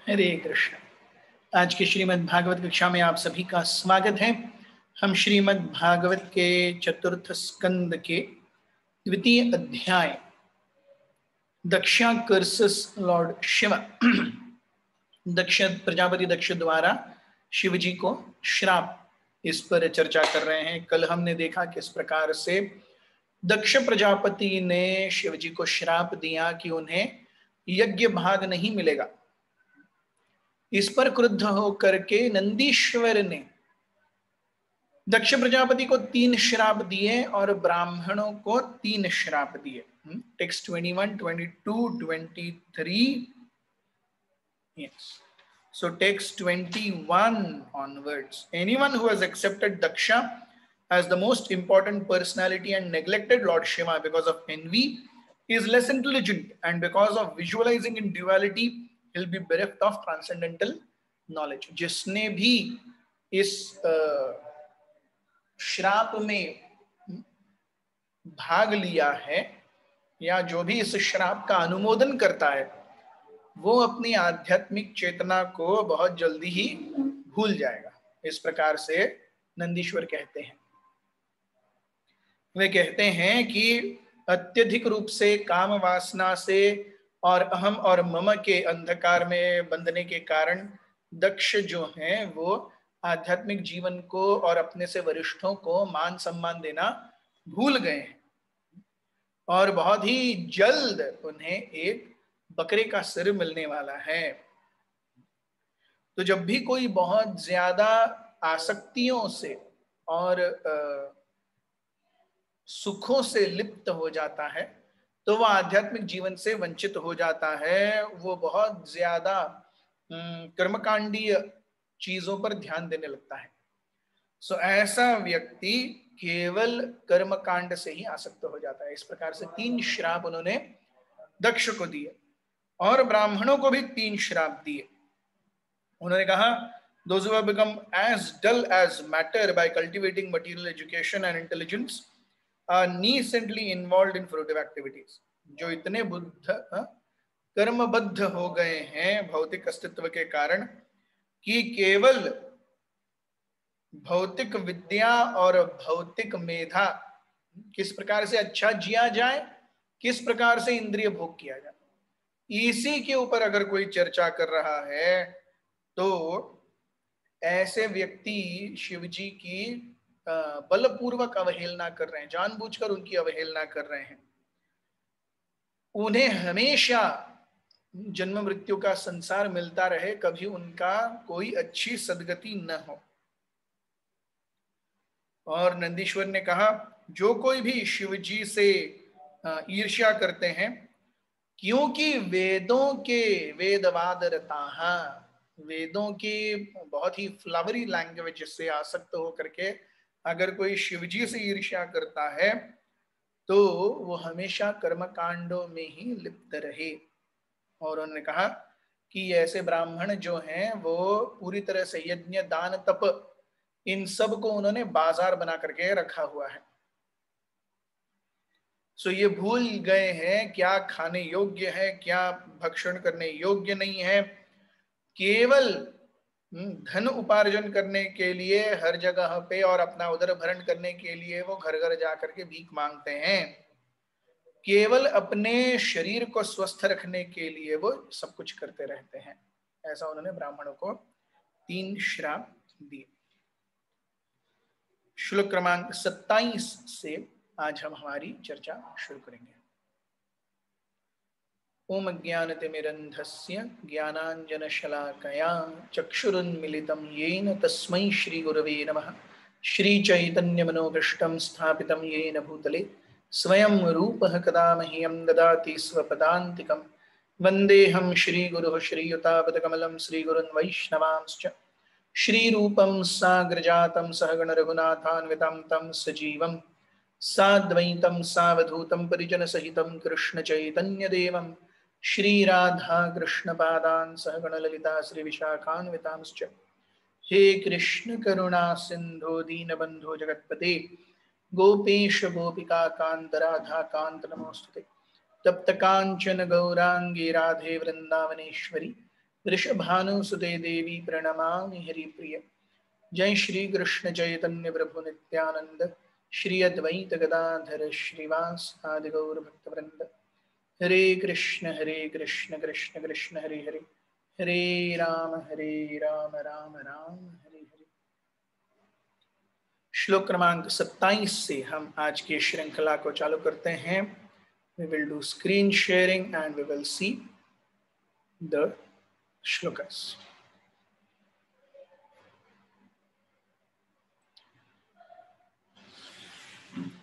हरे कृष्ण। आज के श्रीमद् भागवत कक्षा में आप सभी का स्वागत है। हम श्रीमद् भागवत के चतुर्थ स्कंद के द्वितीय अध्याय दक्षा कर्सस लॉर्ड शिव दक्ष प्रजापति दक्ष द्वारा शिव जी को श्राप, इस पर चर्चा कर रहे हैं। कल हमने देखा किस प्रकार से दक्ष प्रजापति ने शिव जी को श्राप दिया कि उन्हें यज्ञ भाग नहीं मिलेगा। इस पर क्रुद्ध होकर के नंदीश्वर ने दक्ष प्रजापति को 3 श्राप दिए और ब्राह्मणों को 3 श्राप दिए। Text 21, 22, 23। Yes. So text 21 onwards. Anyone who has accepted Daksha as the most important personality and neglected Lord Shiva because of envy is less intelligent, and because of visualizing in duality he'll be bereft of transcendental knowledge. जिसने भी इस श्राप में भाग लिया है या जो भी इस श्राप का अनुमोदन करता है वो अपनी आध्यात्मिक चेतना को बहुत जल्दी ही भूल जाएगा। इस प्रकार से नंदीश्वर कहते हैं। वे कहते हैं कि अत्यधिक रूप से काम वासना से और अहम और मम के अंधकार में बंधने के कारण दक्ष जो हैं वो आध्यात्मिक जीवन को और अपने से वरिष्ठों को मान सम्मान देना भूल गए हैं और बहुत ही जल्द उन्हें एक बकरे का सिर मिलने वाला है। तो जब भी कोई बहुत ज्यादा आसक्तियों से और सुखों से लिप्त हो जाता है तो वह आध्यात्मिक जीवन से वंचित हो जाता है। वो बहुत ज्यादा कर्मकांडीय चीजों पर ध्यान देने लगता है। सो ऐसा व्यक्ति केवल कर्मकांड से ही आसक्त हो जाता है। इस प्रकार से 3 श्राप उन्होंने दक्ष को दिए और ब्राह्मणों को भी 3 श्राप दिए। उन्होंने कहा, those who have become as dull as matter by cultivating material education and intelligence are nascently involved in fruitive activities. जो इतने बुद्ध कर्मबद्ध हो गए हैं भौतिक अस्तित्व के कारण कि केवल भौतिक विद्या और भौतिक मेधा किस प्रकार से अच्छा जिया जाए, किस प्रकार से इंद्रिय भोग किया जाए, इसी के ऊपर अगर कोई चर्चा कर रहा है तो ऐसे व्यक्ति शिव जी की बलपूर्वक अवहेलना कर रहे हैं, जानबूझकर उनकी अवहेलना कर रहे हैं। उन्हें हमेशा जन्म मृत्यु का संसार मिलता रहे, कभी उनका कोई अच्छी सद्गति न हो। और नंदीश्वर ने कहा, जो कोई भी शिव जी से ईर्ष्या करते हैं, क्योंकि वेदों के वेदवादरता, वेदों की बहुत ही फ्लावरी लैंग्वेज से आसक्त होकर के अगर कोई शिवजी से ईर्ष्या करता है तो वो हमेशा कर्मकांडों में ही लिप्त रहे। और उन्होंने कहा कि ऐसे ब्राह्मण जो हैं वो पूरी तरह से यज्ञ दान तप इन सब को उन्होंने बाजार बना करके रखा हुआ है। सो ये भूल गए हैं क्या खाने योग्य है, क्या भक्षण करने योग्य नहीं है। केवल धन उपार्जन करने के लिए हर जगह पे और अपना उदर भरण करने के लिए वो घर घर जाकर के भीख मांगते हैं। केवल अपने शरीर को स्वस्थ रखने के लिए वो सब कुछ करते रहते हैं। ऐसा उन्होंने ब्राह्मणों को 3 श्राप दिए। श्लोक क्रमांक 27 से आज हम हमारी चर्चा शुरू करेंगे। ओम ज्ञानतिमिरन्धस्य ज्ञानाञ्जनशलाकया चक्षुरुन्मिलितं येन तस्मै श्रीगुरवे नमः। श्रीचैतन्यमनोभीष्टं स्थापितं येन भूतले स्वयं रूपः कदा मह्यं ददाति स्वपदान्तिकं। वन्देऽहं श्रीगुरुः श्रीयुतापदकमलं श्रीगुरुन् वैष्णवांश्च श्रीरूपं साग्रजातं सहगण रघुनाथान्वितं तं सजीवं साद्वैतं सावधूतं परिजनसहितं कृष्णचैतन्यदेवं श्रीराधा कृष्णपादान् सहगण ललिता श्रीविशाखान्वितांश्च। हे कृष्ण करुणा सिंधु दीनबंधु जगत्पते गोपेश गोपिका कांत राधा कांत नमोस्तुते। तप्त कांचन गौरांगी राधे वृंदावनेश्वरी वृषभानुसुते देवी प्रणमामि हरिप्रिय। जय श्री कृष्ण चैतन्य प्रभु नित्यानंद, श्री अद्वैत गदाधर श्रीवासादि गौर भक्तवृंद। हरे कृष्ण कृष्ण कृष्ण हरे हरे, हरे राम राम राम हरे हरे। श्लोक क्रमांक 27 से हम आज की श्रृंखला को चालू करते हैं। We will do screen sharing and we will see the shlokas.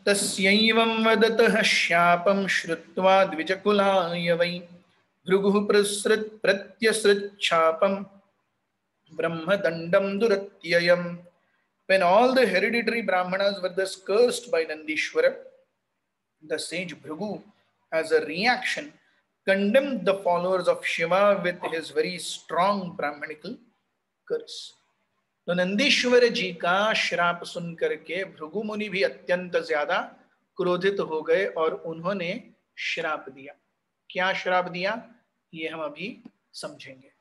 तस्यैवं वदतः शापं श्रुत्वा द्विजकुलाय वै भृगुः प्रत्यसृच्छापं ब्रह्मदण्डं दुरत्ययम्। When all the hereditary Brahmanas were thus cursed by Nandishwara, the sage Bhrigu, as a reaction, condemned the followers of Shiva with his very strong Brahmanical curse. तो नंदीश्वर जी का श्राप सुन करके भृगु मुनि भी अत्यंत ज्यादा क्रोधित हो गए और उन्होंने श्राप दिया। क्या श्राप दिया ये हम अभी समझेंगे।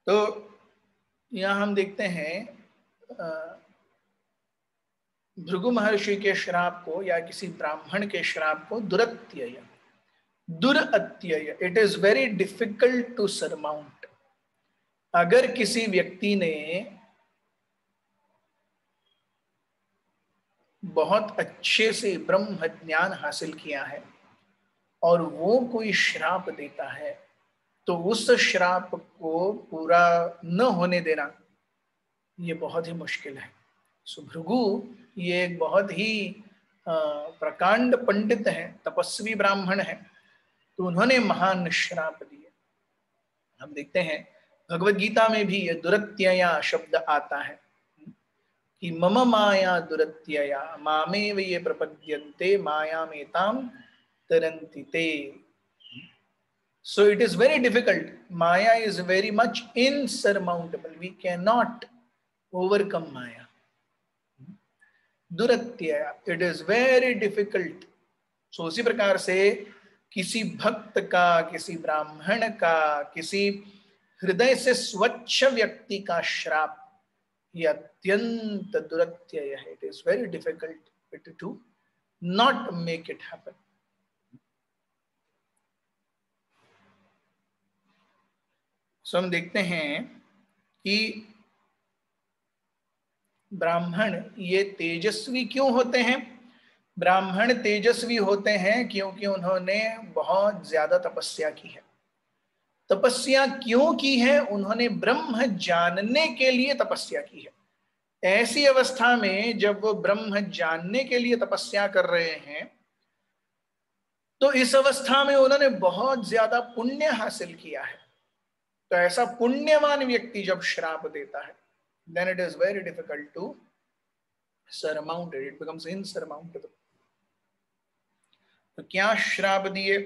तो यहां हम देखते हैं भृगु महर्षि के श्राप को या किसी ब्राह्मण के श्राप को दुरत्यय, दुरत्यय, it is very difficult to surmount. अगर किसी व्यक्ति ने बहुत अच्छे से ब्रह्म ज्ञान हासिल किया है और वो कोई श्राप देता है तो उस श्राप को पूरा न होने देना ये बहुत ही मुश्किल है। सो भृगु ये एक बहुत ही प्रकांड पंडित है, तपस्वी ब्राह्मण है, तो उन्होंने महान श्राप दिए। हम देखते हैं भगवत गीता में भी ये दुरत्यया शब्द आता है कि मम माया दुरत्यया मामेव ये प्रपद्यन्ते मायामेतां तरन्ति ते। So it is very difficult. Maya is very much insurmountable. We cannot overcome Maya. दुरत्यया, it is very difficult. So उसी प्रकार से किसी भक्त का, किसी ब्राह्मण का, किसी हृदय से स्वच्छ व्यक्ति का श्राप ये अत्यंत दुरत्यय है। It is very difficult to not make it happen. So हम देखते हैं कि ब्राह्मण ये तेजस्वी क्यों होते हैं। ब्राह्मण तेजस्वी होते हैं क्योंकि उन्होंने बहुत ज्यादा तपस्या की है। तपस्या क्यों की है? उन्होंने ब्रह्म जानने के लिए तपस्या की है। ऐसी अवस्था में जब वो ब्रह्म जानने के लिए तपस्या कर रहे हैं तो इस अवस्था में उन्होंने बहुत ज्यादा पुण्य हासिल किया है। तो ऐसा पुण्यवान व्यक्ति जब श्राप देता है then it is very difficult to surmount it. It becomes insurmountable. तो क्या श्राप दिए?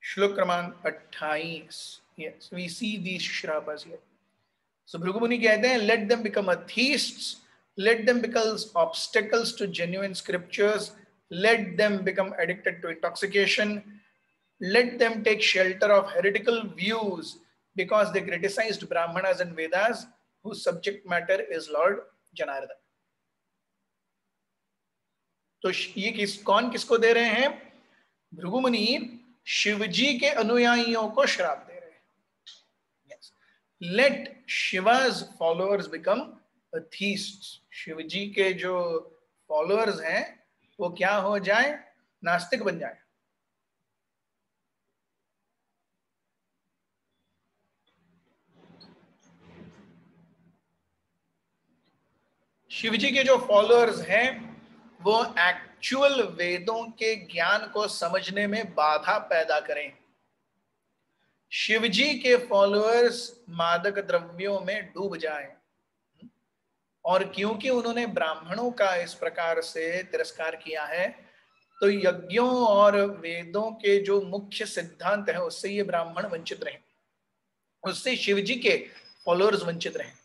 श्लोक क्रमांक 28. Yes, we see these shrapas here. So Bhrigu Muni कहते हैं, let them become atheists, let them become obstacles to genuine scriptures, let them become addicted to intoxication, let them take shelter of heretical views because they criticized Brahmanas and Vedas whose subject matter is Lord Janardhan. तो ये कौन किसको दे रहे हैं? भृगु मुनि शिवजी के अनुयायियों को श्राप दे रहे हैं। yes. Let Shiva's followers become atheists. Shivji के जो फॉलोअर्स हैं वो क्या हो जाए? नास्तिक बन जाए। शिवजी के जो फॉलोअर्स हैं वो एक्चुअल वेदों के ज्ञान को समझने में बाधा पैदा करें। शिवजी के फॉलोअर्स मादक द्रव्यों में डूब जाएं और क्योंकि उन्होंने ब्राह्मणों का इस प्रकार से तिरस्कार किया है तो यज्ञों और वेदों के जो मुख्य सिद्धांत है उससे ये ब्राह्मण वंचित रहे, उससे शिवजी के फॉलोअर्स वंचित रहे।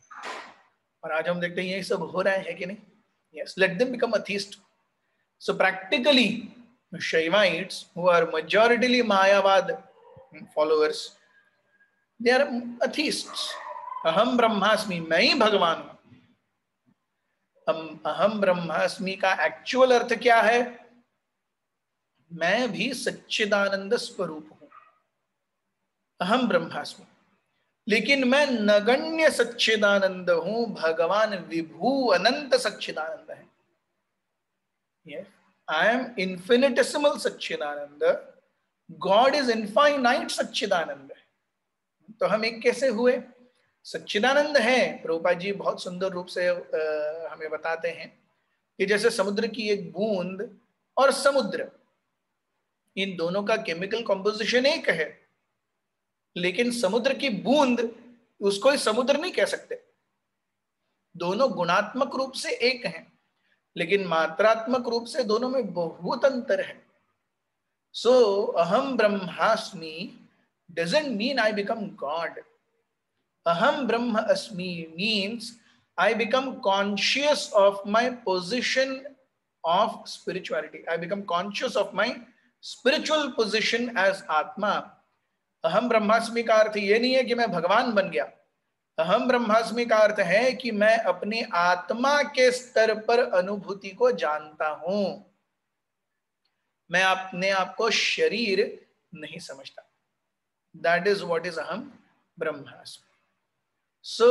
और आज हम देखते हैं यही सब हो रहा है कि नहीं? Yes, let them become atheist. So practically Shaivites who are majoritarily Mayavad followers, they are atheists. अहम ब्रह्मास्मि, मैं ही भगवान हूं। अहम ब्रह्मास्मि का एक्चुअल अर्थ क्या है? मैं भी सच्चिदानंद स्वरूप हूं, अहम ब्रह्मास्मि। लेकिन मैं नगण्य सच्चिदानंद हूं, भगवान विभू अनंत सच्चिदानंद है। Yes, I am infinitesimal sachchidananda, God is infinite sachchidananda. तो हम एक कैसे हुए? सच्चिदानंद है। प्रभुपाद जी बहुत सुंदर रूप से हमें बताते हैं कि जैसे समुद्र की एक बूंद और समुद्र, इन दोनों का केमिकल कॉम्पोजिशन एक है, लेकिन समुद्र की बूंद उसको समुद्र नहीं कह सकते। दोनों गुणात्मक रूप से एक हैं, लेकिन मात्रात्मक रूप से दोनों में बहुत अंतर है। सो अहम ब्रह्मास्मि doesn't mean I become God. Aham Brahma Asmi means I become conscious of my position of spirituality. I become conscious of my spiritual position as Atma. अहम ब्रह्मास्मि का अर्थ ये नहीं है कि मैं भगवान बन गया। अहम ब्रह्मास्मि का अर्थ है कि मैं अपनी आत्मा के स्तर पर अनुभूति को जानता हूं। मैं अपने आप को शरीर नहीं समझता। That is what is अहम ब्रह्मास्मि। सो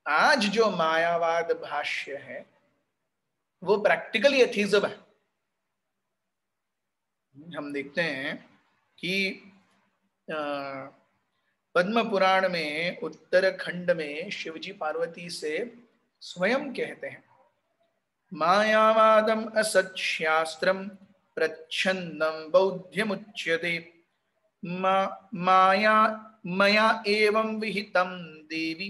आज जो मायावाद भाष्य है वो प्रैक्टिकली एथीज्म है। हम देखते हैं कि पद्म पुराण में उत्तराखंड में शिवजी पार्वती से स्वयं कहते हैं, मायावादम असत् शास्त्रम प्रच्छन्नम बौद्ध्यमुच्यते माया मया एवं विहितम देवी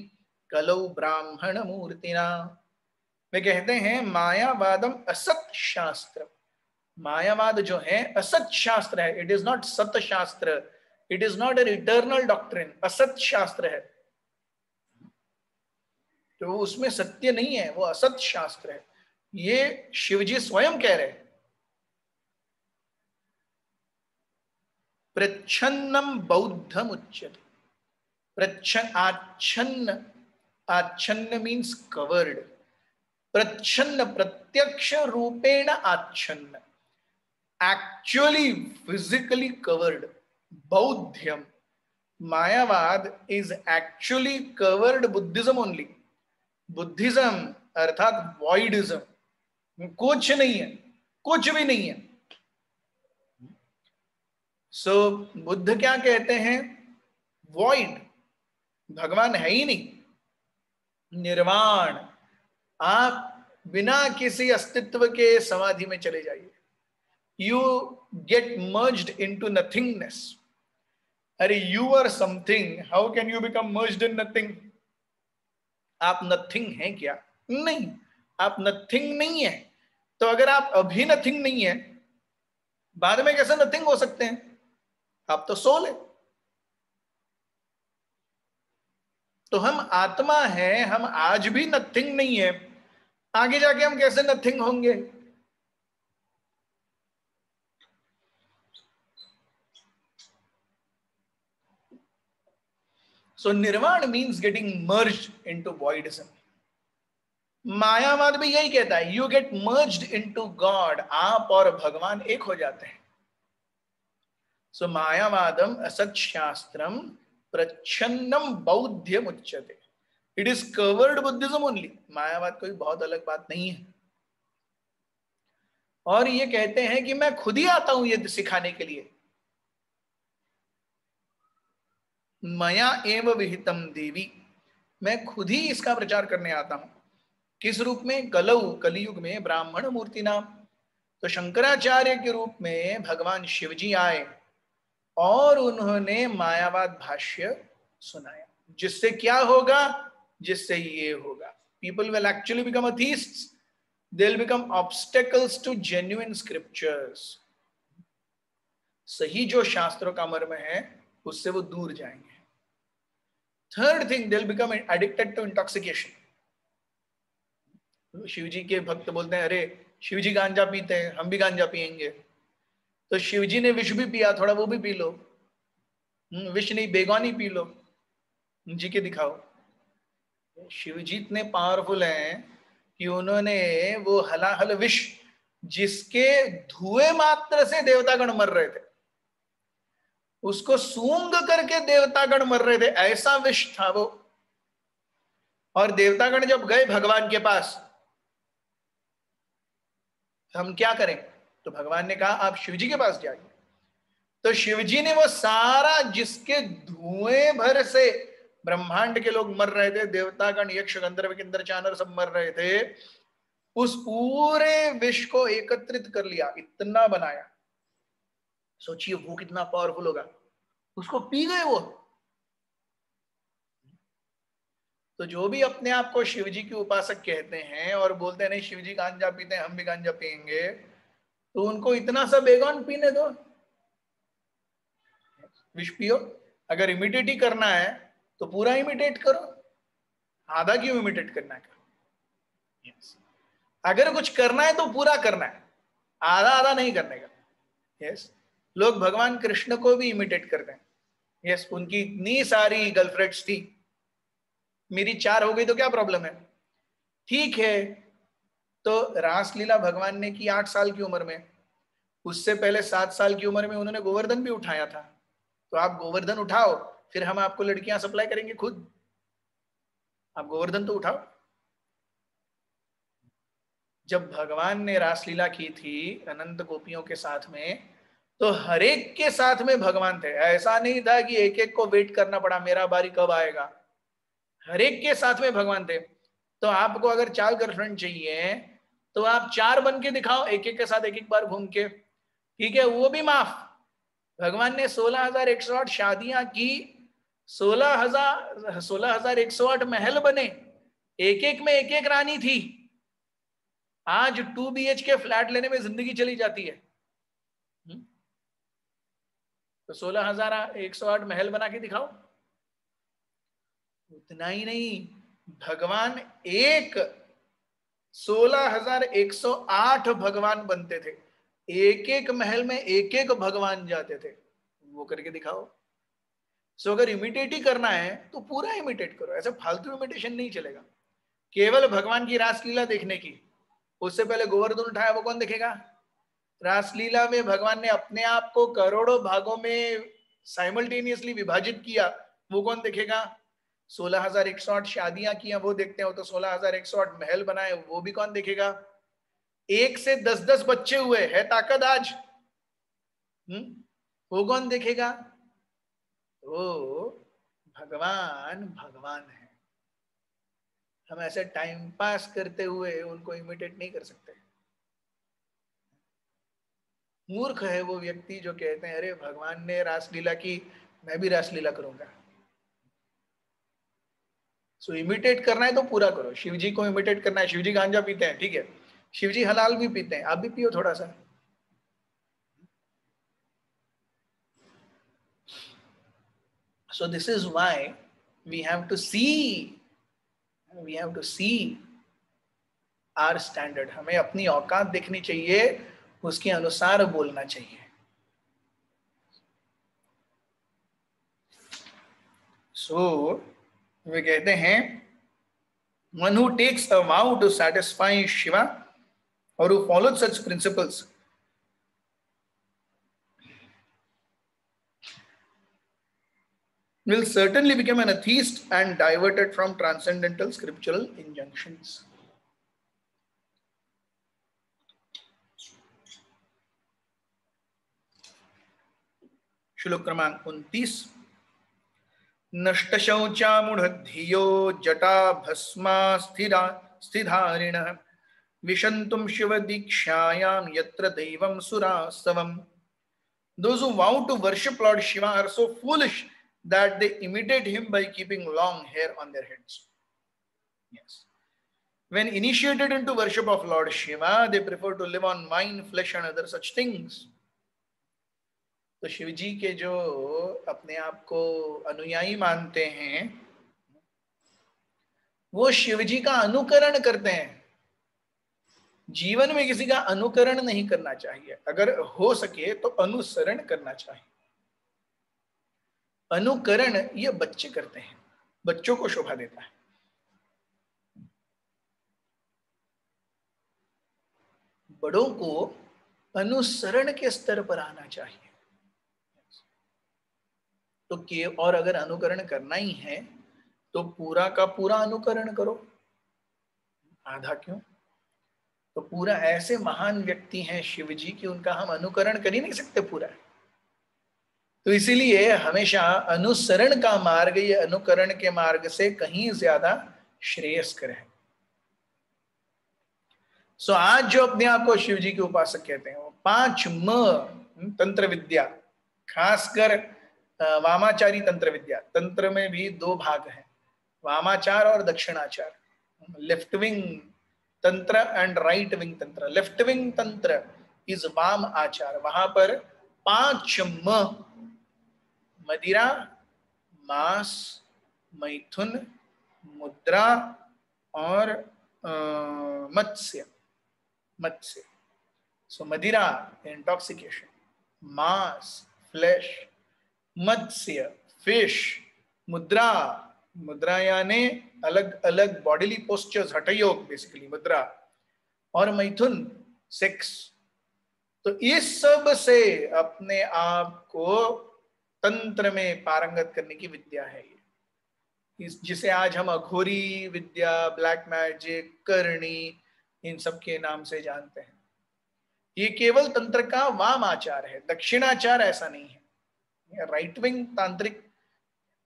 कलौ ब्राह्मण मूर्तिना। वे कहते हैं मायावादम असत शास्त्र। मायावाद जो है असत शास्त्र है। इट इज नॉट सत शास्त्र, it is not an eternal doctrine. असत शास्त्र है, तो उसमें सत्य नहीं है, वो असत शास्त्र है। ये शिवजी स्वयं कह रहे हैं। प्रच्छन्नम बौद्धम उच्यते। आच्छन्न, आच्छन्न मीन्स कवर्ड। प्रच्छन्न प्रत्यक्ष रूपेण आच्छन्न, एक्चुअली फिजिकली कवर्ड। बौद्धम, Mayavada is actually covered Buddhism only. Buddhism अर्थात वॉइडिज्म, कुछ नहीं है, कुछ भी नहीं है। सो बुद्ध क्या कहते हैं? वॉइड, भगवान है ही नहीं, निर्वाण। आप बिना किसी अस्तित्व के समाधि में चले जाइए, you get merged into nothingness. अरे you are something, how can you become merged in nothing? आप नथिंग हैं क्या? नहीं, आप नथिंग नहीं है। तो अगर आप अभी नथिंग नहीं है, बाद में कैसे नथिंग हो सकते हैं? आप तो सोल है। तो हम आत्मा है, हम आज भी नथिंग नहीं है, आगे जाके हम कैसे नथिंग होंगे? सो निर्वाण मीन्स गेटिंग मर्ज्ड इनटू वॉइडिज्म। मायावाद भी यही कहता है, you get merged into God. आप और भगवान एक हो जाते हैं। सो मायावादम असत शास्त्रम प्रच्छन्नम बौद्धम उच्यते। It is covered Buddhism only. मायावाद कोई बहुत अलग बात नहीं है। और ये कहते हैं कि मैं खुद ही आता हूं ये सिखाने के लिए। मया एव विहितम देवी, मैं खुद ही इसका प्रचार करने आता हूं। किस रूप में? कलऊ, कलियुग में ब्राह्मण मूर्ति नाम। तो शंकराचार्य के रूप में भगवान शिवजी आए और उन्होंने मायावाद भाष्य सुनाया। जिससे क्या होगा? जिससे ये होगा, people will actually become atheists, they will become obstacles to genuine scriptures. सही जो शास्त्रों का मर्म है उससे वो दूर जाएंगे। Third thing, they will become addicted to intoxication. Shivji के भक्त बोलते हैं, अरे शिवजी गांजा पीते हैं, हम भी गांजा पिएंगे। तो शिवजी ने विष भी पिया, थोड़ा वो भी पी लो। विष नहीं, बेगानी पी लो, जी के दिखाओ। शिव जी इतने पावरफुल हैं कि उन्होंने वो हलाहल विष, जिसके धुएं मात्र से देवतागण मर रहे थे, उसको सूंघ करके देवतागण मर रहे थे, ऐसा विष था वो। और देवतागण जब गए भगवान के पास, हम क्या करें, तो भगवान ने कहा आप शिव जी के पास जाइए। तो शिव जी ने वो सारा, जिसके धुएं भर से ब्रह्मांड के लोग मर रहे थे, देवतागण यक्ष गंधर्व किन्नर चानर सब मर रहे थे, उस पूरे विष को एकत्रित कर लिया, इतना बनाया। सोचिए वो कितना पावरफुल होगा, उसको पी गए वो। तो जो भी अपने आप को शिव जी के उपासक कहते हैं और बोलते हैं नहीं शिव जी गांजा पीते हैं, हम भी गांजा पियेंगे, तो उनको इतना सा बेगान पीने दो, विष पियो। अगर इमिटेट ही करना है तो पूरा इमिटेट करो, आधा क्यों इमिटेट करना है? yes. अगर कुछ करना है तो पूरा करना है, आधा आधा नहीं करने का। यस, लोग भगवान कृष्ण को भी इमिटेट करते हैं। यस, उनकी इतनी सारी गर्लफ्रेंड्स थी, मेरी 4 हो गई तो क्या प्रॉब्लम है, ठीक है। तो रासलीला भगवान ने की 8 साल की उम्र में, उससे पहले 7 साल की उम्र में उन्होंने गोवर्धन भी उठाया था। तो आप गोवर्धन उठाओ, फिर हम आपको लड़कियां सप्लाई करेंगे खुद, आप गोवर्धन तो उठाओ। जब भगवान ने रासलीला की थी अनंत गोपियों के साथ में, तो हर एक के साथ में भगवान थे, ऐसा नहीं था कि एक एक को वेट करना पड़ा मेरा बारी कब आएगा, हर एक के साथ में भगवान थे। तो आपको अगर 4 गर्लफ्रेंड चाहिए तो आप 4 बन के दिखाओ, एक एक के साथ एक एक बार घूम के, ठीक है, वो भी माफ। भगवान ने 16,108 शादियां की, 16,108 महल बने, एक एक में एक एक रानी थी। आज 2 BHK फ्लैट लेने में जिंदगी चली जाती है। तो 16,108 महल बना के दिखाओ। उतना ही नहीं, भगवान एक 16,108 भगवान बनते थे, एक एक महल में एक एक भगवान जाते थे, वो करके दिखाओ। सो अगर इमिटेट ही करना है तो पूरा इमिटेट करो, ऐसे फालतू इमिटेशन नहीं चलेगा। केवल भगवान की रासलीला देखने की, उससे पहले गोवर्धन उठाया वो कौन देखेगा? रासलीला में भगवान ने अपने आप को करोड़ों भागों में साइमल्टेनियसली विभाजित किया, वो कौन देखेगा? 16,108 शादियां की वो देखते हो, तो 16,108 महल बनाए वो भी कौन देखेगा? 1 से 10-10 बच्चे हुए है ताकत आज, वो कौन देखेगा? वो भगवान भगवान है। हम ऐसे टाइम पास करते हुए उनको इमिटेट नहीं कर सकते। मूर्ख है वो व्यक्ति जो कहते हैं अरे भगवान ने रासलीला की, मैं भी रासलीला करूंगा। सो इमिटेट करना है तो पूरा करो। शिव जी को इमिटेट करना है, शिव जी गांजा पीते हैं, ठीक है, शिव जी हलाल भी पीते हैं, आप भी पियो थोड़ा सा। So this is why we have to see our standard. हमें अपनी औकात देखनी चाहिए, उसके अनुसार बोलना चाहिए। So वे कहते हैं one who takes a vow to satisfy Shiva or who follows such principles will certainly become an atheist and diverted from transcendental scriptural injunctions. श्लोक क्रमांक 29। नष्ट शौचा मूढ़धियो जटा भस्मा स्थिधारिणः विशन्तुं शिव दीक्षायां यत्र दैवं सुरास्तवम्। Those who vow to worship Lord Shiva are so foolish that they imitate him by keeping long hair on their heads. Yes. When initiated into worship of Lord Shiva, they prefer to live on wine, flesh and other such things. तो शिव जी के जो अपने आप को अनुयायी मानते हैं, वो शिव जी का अनुकरण करते हैं। जीवन में किसी का अनुकरण नहीं करना चाहिए, अगर हो सके तो अनुसरण करना चाहिए। अनुकरण ये बच्चे करते हैं, बच्चों को शोभा देता है। बड़ों को अनुसरण के स्तर पर आना चाहिए। तो के और अगर अनुकरण करना ही है तो पूरा का पूरा अनुकरण करो, आधा क्यों? तो पूरा ऐसे महान व्यक्ति हैं शिव जी की उनका हम अनुकरण कर ही नहीं सकते पूरा। तो इसीलिए हमेशा अनुसरण का मार्ग ये अनुकरण के मार्ग से कहीं ज्यादा श्रेयस्कर है। सो आज जो अपने आप को शिव जी के उपासक कहते हैं वो 5 म तंत्र विद्या, खासकर वामाचारी तंत्र विद्या। तंत्र में भी 2 भाग हैं, वामाचार और दक्षिणाचार, लेफ्ट विंग तंत्र एंड राइट विंग तंत्र। लेफ्ट विंग तंत्र इज वाम आचार, वहां पर 5 म, मदिरा, मांस, मैथुन, मुद्रा और मत्स्य। मत्स्य, सो मदिरा इंटॉक्सिकेशन, मांस फ्लैश, मत्स्य फिश, मुद्रा, मुद्रा यानी अलग अलग बॉडीली पोस्चर्स, हठयोग बेसिकली मुद्रा, और मैथुन सेक्स। तो इस सब से अपने आप को तंत्र में पारंगत करने की विद्या है ये, जिसे आज हम अघोरी विद्या, ब्लैक मैजिक, करणी, इन सब के नाम से जानते हैं। ये केवल तंत्र का वाम आचार है, दक्षिणाचार ऐसा नहीं है। Right wing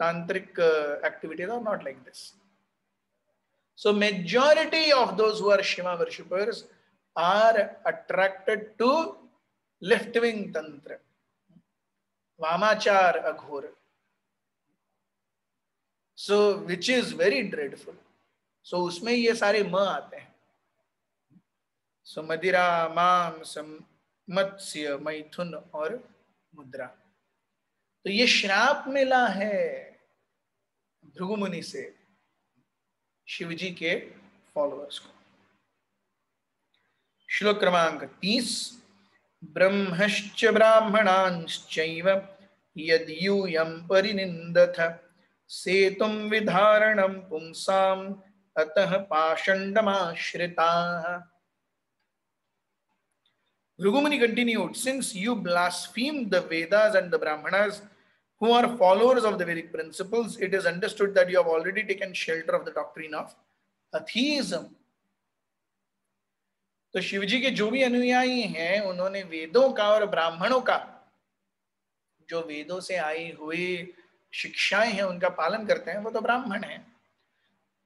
tantric activities are not like this. So majority of those who are Shiva worshippers are attracted to left wing tantra, Vamachar Aghora. So which is very dreadful. So उसमें ये सारे म आते हैं। So मदिरा, मांस, मत्स्य, मैथुन और मुद्रा। तो ये श्राप मिला है भृगु मुनि से शिवजी के फॉलोअर्स को। श्लोक क्रमांक 30, ब्रह्मश्च ब्राह्मणांश्चैव यद्यूयं परिनिन्दथ सेतुं विधारणं पुंसाम् अतः पाषण्डमाश्रिताः। Bhrigu Muni continued, since you blaspheme the Vedas and the Brahmanas who are followers of the Vedic principles, it is understood that you have already taken shelter of the doctrine of atheism. तो शिवजी के जो भी अनुयायी हैं उन्होंने वेदों का और ब्राह्मणों का, जो वेदों से आई हुई शिक्षाएं हैं उनका पालन करते हैं, वो तो ब्राह्मण हैं।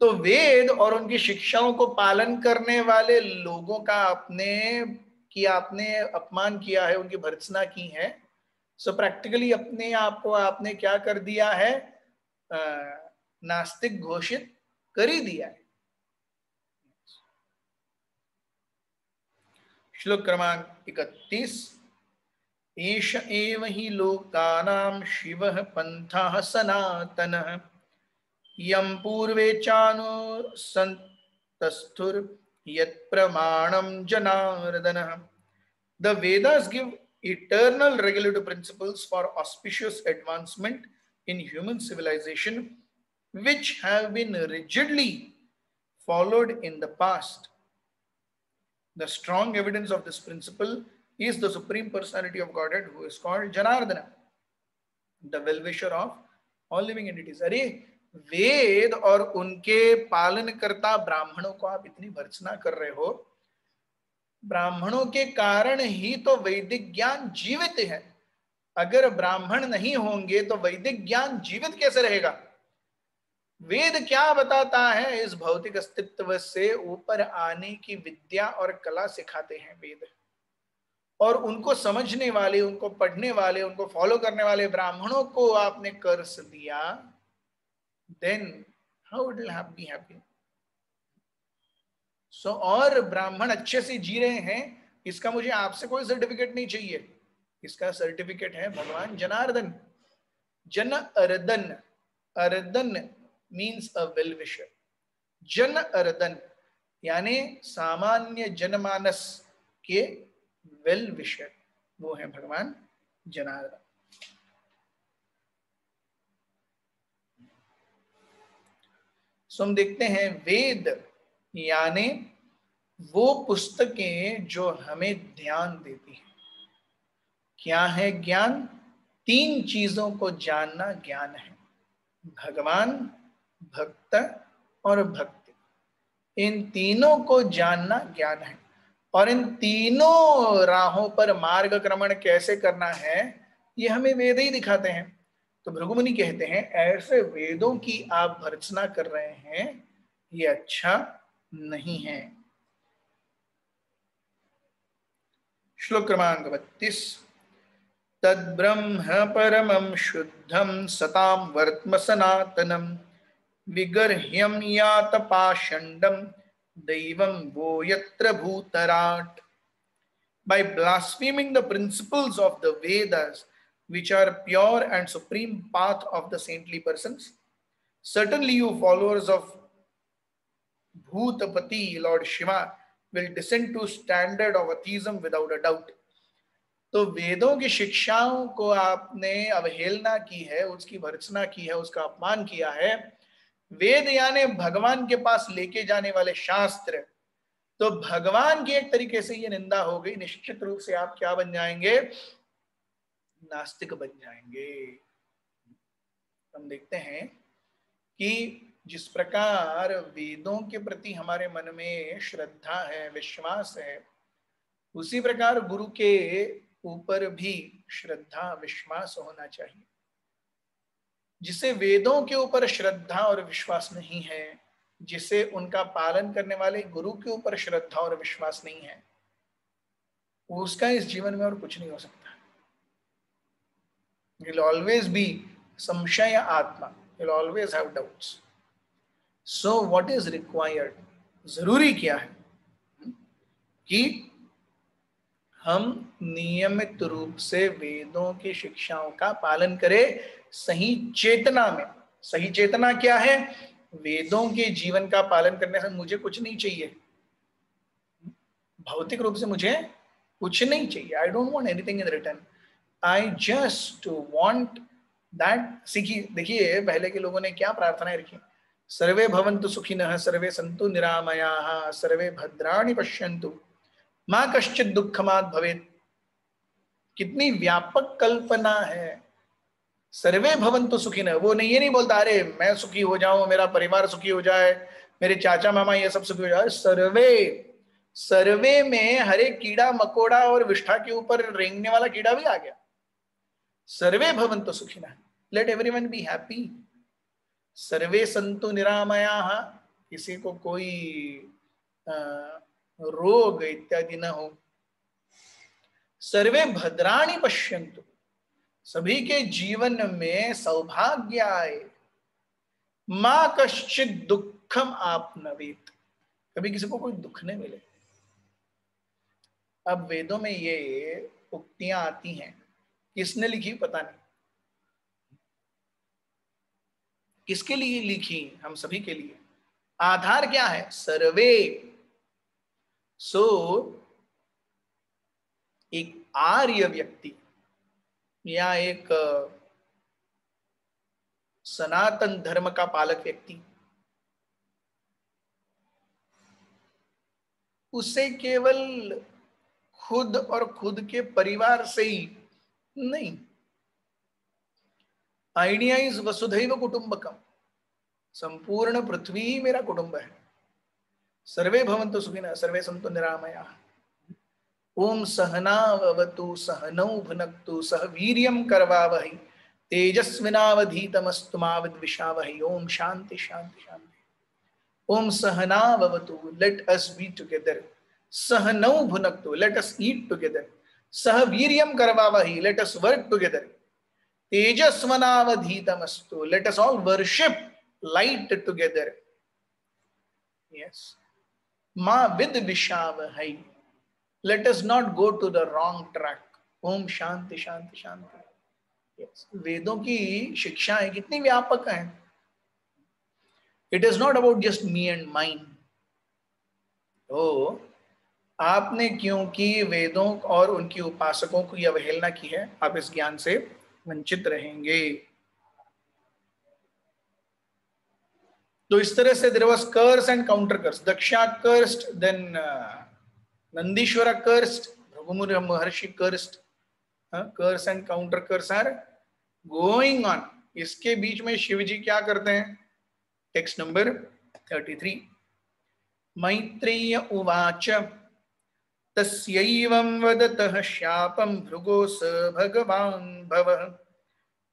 तो वेद और उनकी शिक्षाओं को पालन करने वाले लोगों का आपने अपमान किया है, उनकी भर्त्सना की है। सो प्रैक्टिकली अपने आप को आपने क्या कर दिया है, नास्तिक घोषित कर ही दिया है। श्लोक क्रमांक 31, एष एव हि लोकानां शिवः पंथः सनातनः यं पूर्वे चानुसन्तस्थुर् यत् प्रमाणं जनार्दनः। The Vedas give eternal regulative principles for auspicious advancement in human civilization, which have been rigidly followed in the past. The strong evidence of this principle is the Supreme Personality of Godhead, who is called Janardana, the well-wisher of all living entities. अरे वेद और उनके पालन करता ब्राह्मणों को आप इतनी भर्त्सना कर रहे हो। ब्राह्मणों के कारण ही तो वैदिक ज्ञान जीवित है। अगर ब्राह्मण नहीं होंगे तो वैदिक ज्ञान जीवित कैसे रहेगा? वेद क्या बताता है? इस भौतिक अस्तित्व से ऊपर आने की विद्या और कला सिखाते हैं वेद। और उनको समझने वाले, उनको पढ़ने वाले, उनको फॉलो करने वाले ब्राह्मणों को आपने कर्स दिया, then how it will be happy? So और ब्राह्मण अच्छे से जी रहे हैं, इसका मुझे आपसे कोई सर्टिफिकेट नहीं चाहिए। इसका सर्टिफिकेट है भगवान जनार्दन। जन earthen, earthen means a well wisher. जन अर्दन यानी सामान्य जनमानस के वेल विशर, वो है भगवान जनार्दन। सो हम देखते हैं वेद यानी वो पुस्तकें जो हमें ध्यान देती हैं। क्या है ज्ञान? 3 चीजों को जानना ज्ञान है, भगवान, भक्त और भक्ति। इन तीनों को जानना ज्ञान है, और इन तीनों राहों पर मार्गक्रमण कैसे करना है ये हमें वेद ही दिखाते हैं। तो भृगुमुनि कहते हैं ऐसे वेदों की आप भर्त्सना कर रहे हैं, ये अच्छा नहीं है। श्लोक क्रमांक 32। तद्ब्रह्म परमं शुद्धं सतां वर्त्म सनातनं विगर्ह्यं यात पाषण्डं दैवं वो यत्र भूतराट। By blaspheming the principles of the Vedas, which are pure and supreme path of the saintly persons, certainly you followers of Bhutapati, Lord Shiva, will descend to standard of atheism without a doubt. तो वेदों की शिक्षाओं को आपने अवहेलना की है, उसकी भर्त्सना की है, उसका अपमान किया है। वेद यानी भगवान के पास लेके जाने वाले शास्त्र, तो भगवान की एक तरीके से ये निंदा हो गई। निश्चित रूप से आप क्या बन जाएंगे? नास्तिक बन जाएंगे। हम देखते हैं कि जिस प्रकार वेदों के प्रति हमारे मन में श्रद्धा है, विश्वास है, उसी प्रकार गुरु के ऊपर भी श्रद्धा विश्वास होना चाहिए। जिसे वेदों के ऊपर श्रद्धा और विश्वास नहीं है, जिसे उनका पालन करने वाले गुरु के ऊपर श्रद्धा और विश्वास नहीं है, उसका इस जीवन में और कुछ नहीं हो सकता। He'll always be samshaya atma. He'll always have doubts. So what is required? जरूरी क्या है कि हम नियमित रूप से वेदों की शिक्षाओं का पालन करें सही चेतना में। सही चेतना क्या है? वेदों के जीवन का पालन करने से मुझे कुछ नहीं चाहिए, भौतिक रूप से मुझे कुछ नहीं चाहिए। I don't want anything in return, I just want that. देखिए पहले के लोगों ने क्या प्रार्थनाएं रखी? सर्वे भवन्तु सुखिनः, सर्वे सन्तु निरामयाः, सर्वे भद्राणि पश्यन्तु, मां कश्चित् दुःखमात् भवेत्। कितनी व्यापक कल्पना है। सर्वे भवन्तु सुखिनः, वो नहीं, ये नहीं बोलता अरे मैं सुखी हो जाऊं, मेरा परिवार सुखी हो जाए, मेरे चाचा मामा ये सब सुखी हो जाए। सर्वे, सर्वे में हर एक कीड़ा मकोड़ा और विष्ठा के ऊपर रेंगने वाला कीड़ा भी आ गया। सर्वे भवन्तु सुखिनः, लेट एवरीवन बी हैप्पी। सर्वे सन्तु निरामयाः, किसी को कोई रोग इत्यादि न हो। सर्वे भद्राणि पश्यन्तु, सभी के जीवन में सौभाग्य आए। मां कश्चित् दुःखम आपनवेत्, कभी किसी को कोई दुख नहीं मिले। अब वेदों में ये उक्तियां आती हैं, किसने लिखी पता नहीं, किसके लिए लिखी? हम सभी के लिए। आधार क्या है? सर्वे। सो एक आर्य व्यक्ति या एक सनातन धर्म का पालक व्यक्ति, उसे केवल खुद और खुद के परिवार से ही नहीं, आइडिया इज वसुधैव कुटुंबकम, संपूर्ण पृथ्वी ही मेरा कुटुंब है। सर्वे भवन्तु सुखिनः, सर्वे सन्तु निरामयाः। ओम सहनावतु सहनौ भुनक्तु सह वीर्यं करवावहै तेजस्विनावधीतमस्तु मा विद्विषावहै। ओम शांति शांति शांति। ओम सहनावतु, लेट अस बी टुगेदर। सहनौ भुनक्तु, लेट अस ईट टुगेदर। सह वीर्यं करवावहै, लेट अस वर्क टुगेदर। तेजस्वनावधीतमस्तु, let us all worship light together. Yes. Ma vidvishavahai, let us not go to the wrong track. ओम शांति शांति शांति। Yes. वेदों की शिक्षाएं कितनी व्यापक हैं। It is not about just me and mine. तो आपने क्योंकि वेदों और उनकी उपासकों की अवहेलना की है, आप इस ज्ञान से वंचित रहेंगे। तो इस तरह से there was curse and counter curse. Daksha cursed, then Nandishwar cursed, Bhrigu Maharshi cursed. Curse and counter curse are going on. इसके बीच में शिव जी क्या करते हैं? Text number 33. मैत्रेय उवाच तस्यैवं वदतः शापं भृगो स भगवान् भवः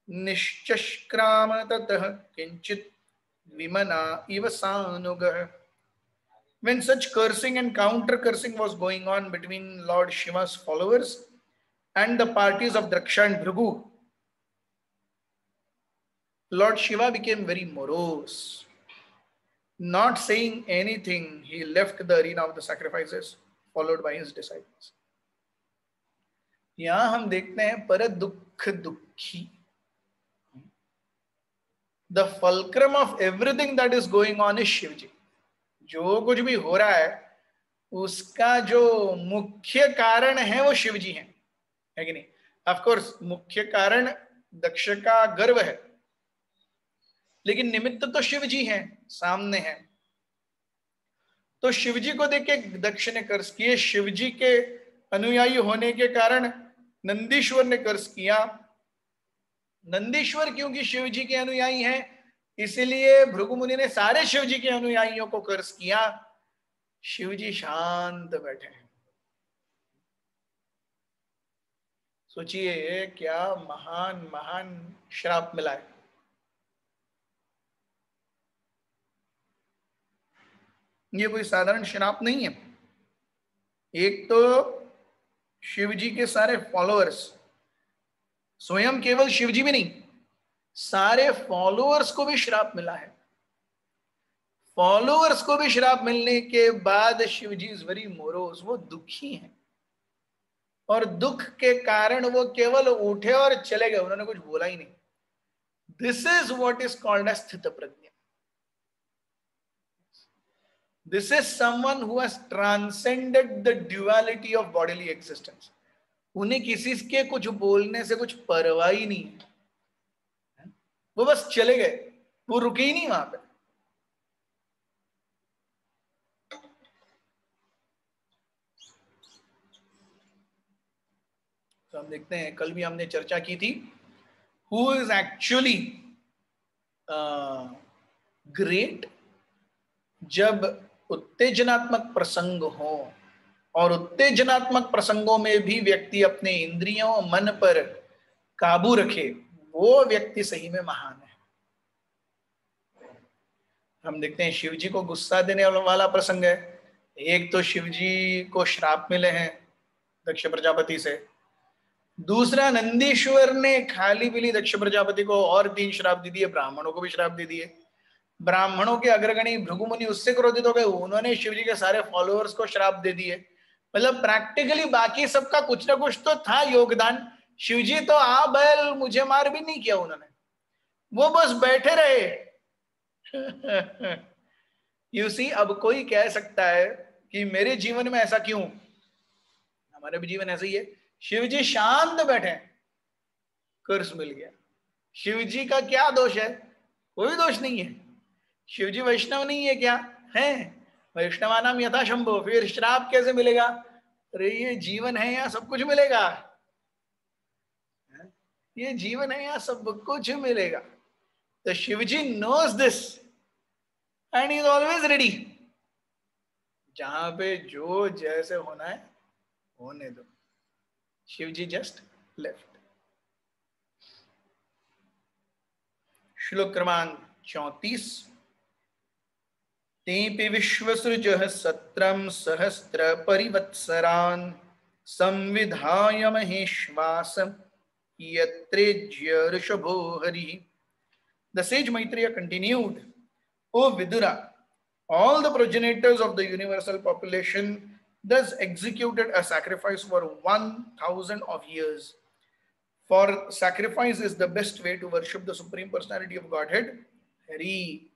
निश्चक्राम ततः किंचित विमना इव सानुगः. When such cursing and counter cursing was going on between Lord Shiva's followers and the parties of Draksha and Bhrigu, Lord Shiva became very morose. Not saying anything, he left the arena of the sacrifices, followed by his disciples. यहां हम देखते हैं पर दुख दुखी. The fulcrum of everything that is going on is Shivji. जो कुछ भी हो रहा है उसका जो मुख्य कारण है वो शिवजी है कि नहीं? ऑफ कोर्स मुख्य कारण दक्ष का गर्व है, लेकिन निमित्त तो शिवजी हैं, सामने है. तो शिवजी को देख के दक्ष ने कर्ज किए. शिवजी के अनुयायी होने के कारण नंदीश्वर ने कर्ज किया. नंदीश्वर क्योंकि शिवजी के अनुयायी हैं, इसलिए भृगु मुनि ने सारे शिवजी के अनुयायियों को कर्ज किया. शिवजी शांत बैठे हैं. सोचिए क्या महान महान श्राप मिला है. ये कोई साधारण श्राप नहीं है. एक तो शिवजी के सारे फॉलोअर्स, स्वयं केवल शिवजी भी नहीं, सारे फॉलोअर्स को भी श्राप मिला है. फॉलोअर्स को भी श्राप मिलने के बाद शिवजी इज वेरी मोरोस, वो दुखी हैं. और दुख के कारण वो केवल उठे और चले गए, उन्होंने कुछ बोला ही नहीं. This is what is called as स्थित प्रज्ञा. This is someone who has transcended the duality of bodily existence. उन्हें किसी के कुछ बोलने से कुछ परवाह ही नहीं है. वो बस चले गए, वो रुके ही नहीं वहां पे. तो हम देखते हैं, कल भी हमने चर्चा की थी, हु इज एक्चुअली ग्रेट. जब उत्तेजनात्मक प्रसंग हो, और उत्तेजनात्मक प्रसंगों में भी व्यक्ति अपने इंद्रियों मन पर काबू रखे, वो व्यक्ति सही में महान है. हम देखते हैं शिवजी को गुस्सा देने वाला प्रसंग है. एक तो शिवजी को श्राप मिले हैं दक्ष प्रजापति से. दूसरा, नंदीश्वर ने खाली पीली दक्ष प्रजापति को और 3 श्राप दे दिए, ब्राह्मणों को भी श्राप दे दिए. ब्राह्मणों के अग्रगणी भृगु मुनि उससे क्रोधित हो गए, उन्होंने शिवजी के सारे फॉलोअर्स को श्राप दे दिए. मतलब प्रैक्टिकली बाकी सबका कुछ ना कुछ तो था योगदान. शिवजी तो आ बैल मुझे मार भी नहीं किया उन्होंने, वो बस बैठे रहे. यू सी, अब कोई कह सकता है कि मेरे जीवन में ऐसा क्यों? हमारे भी जीवन ऐसा ही है. शिवजी शांत बैठे, कर्ज मिल गया. शिवजी का क्या दोष है? कोई दोष नहीं है. शिवजी वैष्णव नहीं है क्या? है. वैष्णवानाम यथा शंभो. फिर श्राप कैसे मिलेगा? अरे ये जीवन है, यहाँ सब कुछ मिलेगा. ये जीवन है, यहाँ सब कुछ मिलेगा. तो Shivji knows this and is always ready. जहां पे जो जैसे होना है होने दो. Shivji just left. श्लोक क्रमांक 34. तेपि विश्वसृजः सत्रं सहस्र परिवत्सरान् संविधाय महेश्वासं यत्रेज्य ऋषभो हरिः. The sage Maitreya continued, O Vidura, all the progenitors of the universal population thus executed a sacrifice for 1,000 of years. For sacrifice is the best way to worship the Supreme Personality of Godhead, Hari.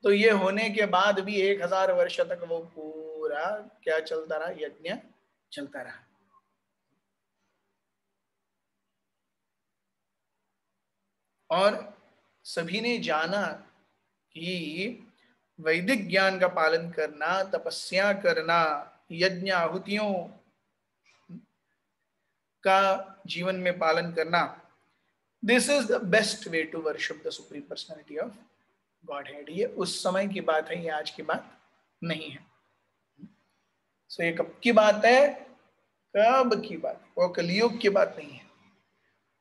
तो ये होने के बाद भी 1000 वर्ष तक वो पूरा क्या चलता रहा? यज्ञ चलता रहा. और सभी ने जाना कि वैदिक ज्ञान का पालन करना, तपस्या करना, यज्ञ आहुतियों का जीवन में पालन करना, this is the best way to worship the supreme personality of Godhead. ये उस समय की बात है, ये आज की बात नहीं है। सो ये कब की बात है? कब की बात है? वो कलयुग की बात नहीं है।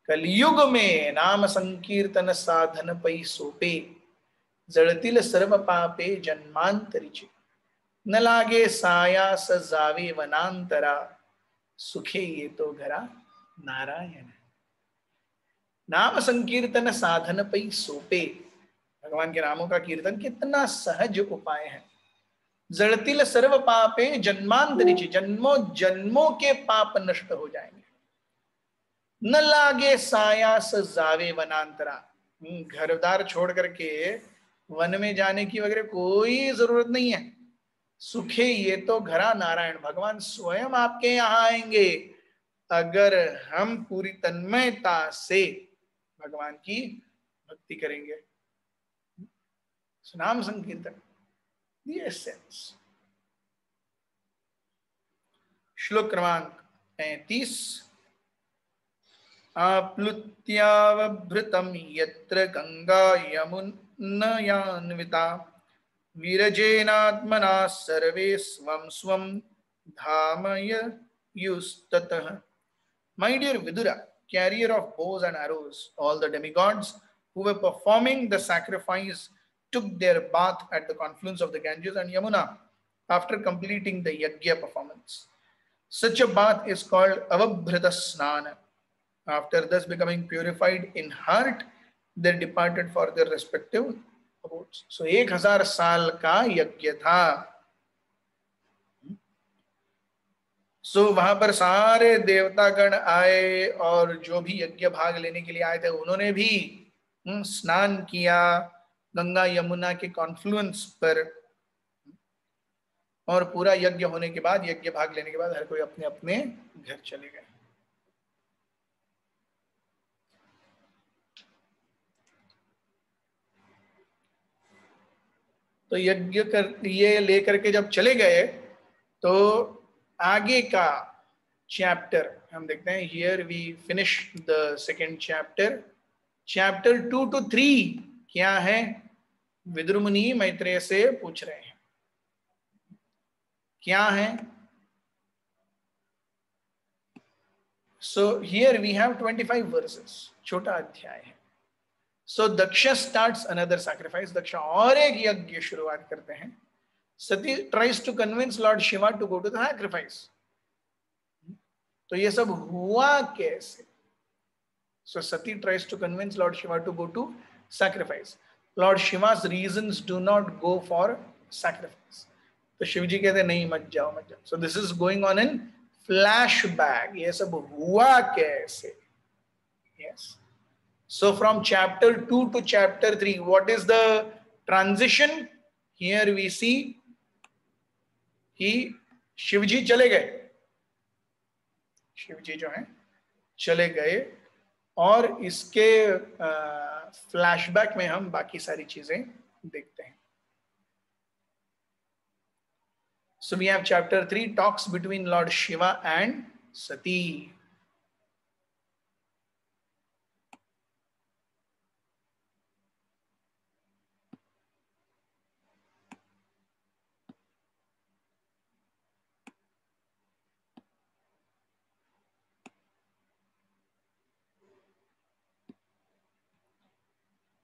कलयुग में नाम संकीर्तन साधन पै सोपे, जळतील सर्व पापे जन्मांतरीचे, न लागे सायास जावे वनांतरा, सुखे ये तो घरा नारायण। नाम संकीर्तन साधन पै सोपे, भगवान के नामों का कीर्तन कितना सहज उपाय है। जड़तील सर्व पापे जन्मांतरीचे, जन्मों जन्मों के पाप नष्ट हो जाएंगे। न लागे सायास जावे वनांतरा, घरदार छोड़ करके वन में जाने की वगैरह कोई जरूरत नहीं है। सुखे ये तो घरा नारायण, भगवान स्वयं आपके यहाँ आएंगे अगर हम पूरी तन्मयता से भगवान की भक्ति करेंगे। नाम संकीर्तन, the essence। श्लोक क्रमांक 35। आप्लुत्यावभृतं यत्र गंगा यमुनयान्विता, विरजेनात्मना सर्वे स्वं स्वं धामयुस्ततः। My dear Vidura, carrier of bows and arrows, all the demigods who were performing the sacrifice took their bath at the confluence of the Ganges and Yamuna after completing the yajna performance. Such a bath is called Avabhrita Snana. After thus becoming purified in heart, they departed for their respective abodes. So 1000 साल का यज्ञ था। सो वहां पर सारे देवतागण आए और जो भी यज्ञ भाग लेने के लिए आए थे उन्होंने भी स्नान किया गंगा यमुना के कॉन्फ्लुएंस पर। और पूरा यज्ञ होने के बाद, यज्ञ भाग लेने के बाद हर कोई अपने अपने घर चले गए। तो यज्ञ कर ये लेकर के जब चले गए तो आगे का चैप्टर हम देखते हैं। Here we finish the second chapter. Chapter 2 to 3 क्या है? विदुर मुनि मैत्रेय से पूछ रहे हैं क्या है। So here we have 25 verses, छोटा अध्याय है। So Daksha starts another sacrifice, Daksha और एक यज्ञ शुरुआत करते हैं। Sati tries to convince lord Shiva to go to the sacrifice. तो ये सब हुआ कैसे? So Sati tries to convince Lord Shiva to go to sacrifice. Lord Shiva's reasons do not go for sacrifice. तो शिव जी कहते नहीं मत जाओ मत जाओ। So this is going on in flashback. ये सब हुआ कैसे? Yes. So from chapter 2 to chapter 3, what is the transition? Here we see कि शिव जी चले गए, शिव जी जो हैं चले गए और इसके फ्लैशबैक में हम बाकी सारी चीजें देखते हैं। So we have chapter 3 talks between Lord Shiva and Sati.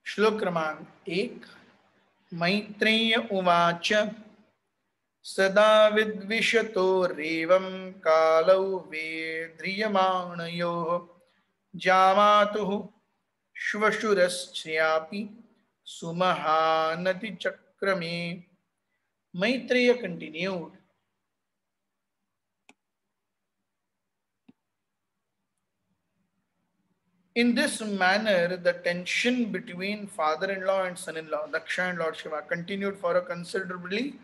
श्लोक क्रमांक 1। मैत्रेय उवाच सदा विद्विषतो रेवं कालौ वेद्रियमाणयोः, जामातुः श्वशुरस्यापि सुमहानति चक्रमे। Maitreya continued, in this manner, the tension between father-in-law and son-in-law, Daksha and Lord Shiva, continued for a considerably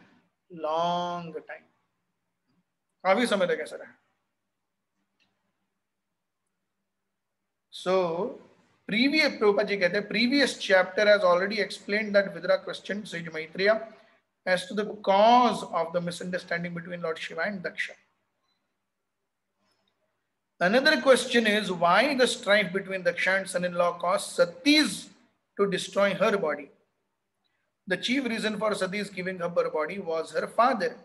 long time. काफी समय तक ऐसा रहा। So previous Prabhupada ji कहते हैं previous chapter has already explained that Vidura questioned Sage Maitreya as to the cause of the misunderstanding between Lord Shiva and Daksha. Another question is why the strife between Daksha and son-in-law caused Sati's to destroy her body. The chief reason for Sati's giving up her body was her father.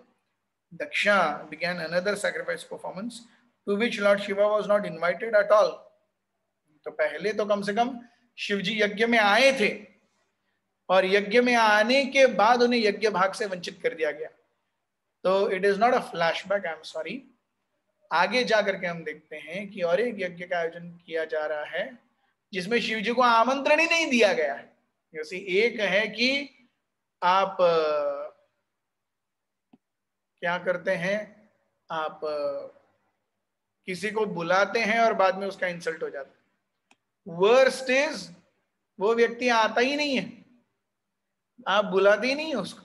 Daksha began another sacrifice performance to which Lord Shiva was not invited at all. तो पहले तो कम से कम शिवजी यज्ञ में आए थे और यज्ञ में आने के बाद उन्हें यज्ञ भाग से वंचित कर दिया गया. तो it is not a flashback, I am sorry. आगे जाकर के हम देखते हैं कि और एक यज्ञ का आयोजन किया जा रहा है जिसमें शिवजी को आमंत्रण ही नहीं दिया गया है. जैसे एक है कि आप क्या करते हैं, आप किसी को बुलाते हैं और बाद में उसका इंसल्ट हो जाता है. वर्स्ट इज वो व्यक्ति आता ही नहीं है, आप बुलाते ही नहीं है उसको.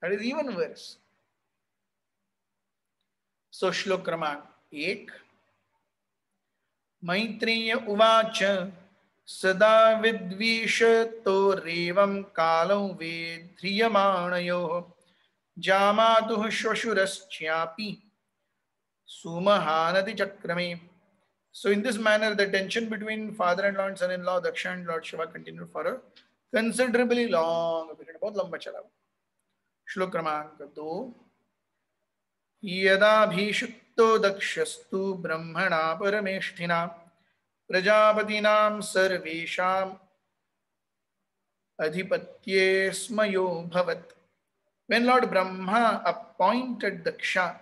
That is even worse. So श्लोक क्रमांक 1. मैत्रेय उवाच सदा विद्विषतो रेवं कालो वेध्रियमाणयोः जामातुः श्वशुरश्चापि सुमहानति चक्रमे. So in this manner, the tension between father-in-law and son-in-law, Daksha and Lord Shiva, continued for a considerably long period. बहुत लंबा चला. श्लोक क्रमांक 2. यदाभिषिक्तो दक्षस्तु ब्रह्मणा परमेष्ठिना प्रजापतीनां सर्वेषाम् अधिपत्ये स्मयो भवत्. When Lord Brahma appointed Daksha,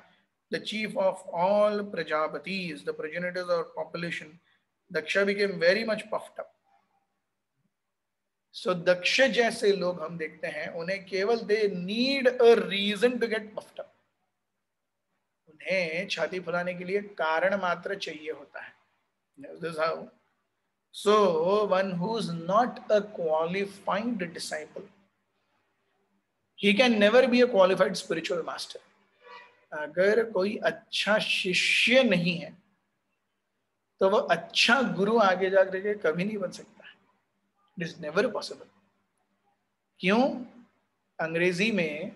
the chief of all Prajapatis, the progenitors of population, Daksha became very much puffed up. So Daksha जैसे लोग हम देखते हैं उन्हें केवल they need a reason to get puffed up. उन्हें छाती फुलाने के लिए कारण मात्र चाहिए होता है. This is how. So one who is not a qualified disciple, he can never be a qualified spiritual master. अगर कोई अच्छा शिष्य नहीं है तो वो अच्छा गुरु आगे जाकर के कभी नहीं बन सकता. It is never possible. क्यों? अंग्रेजी में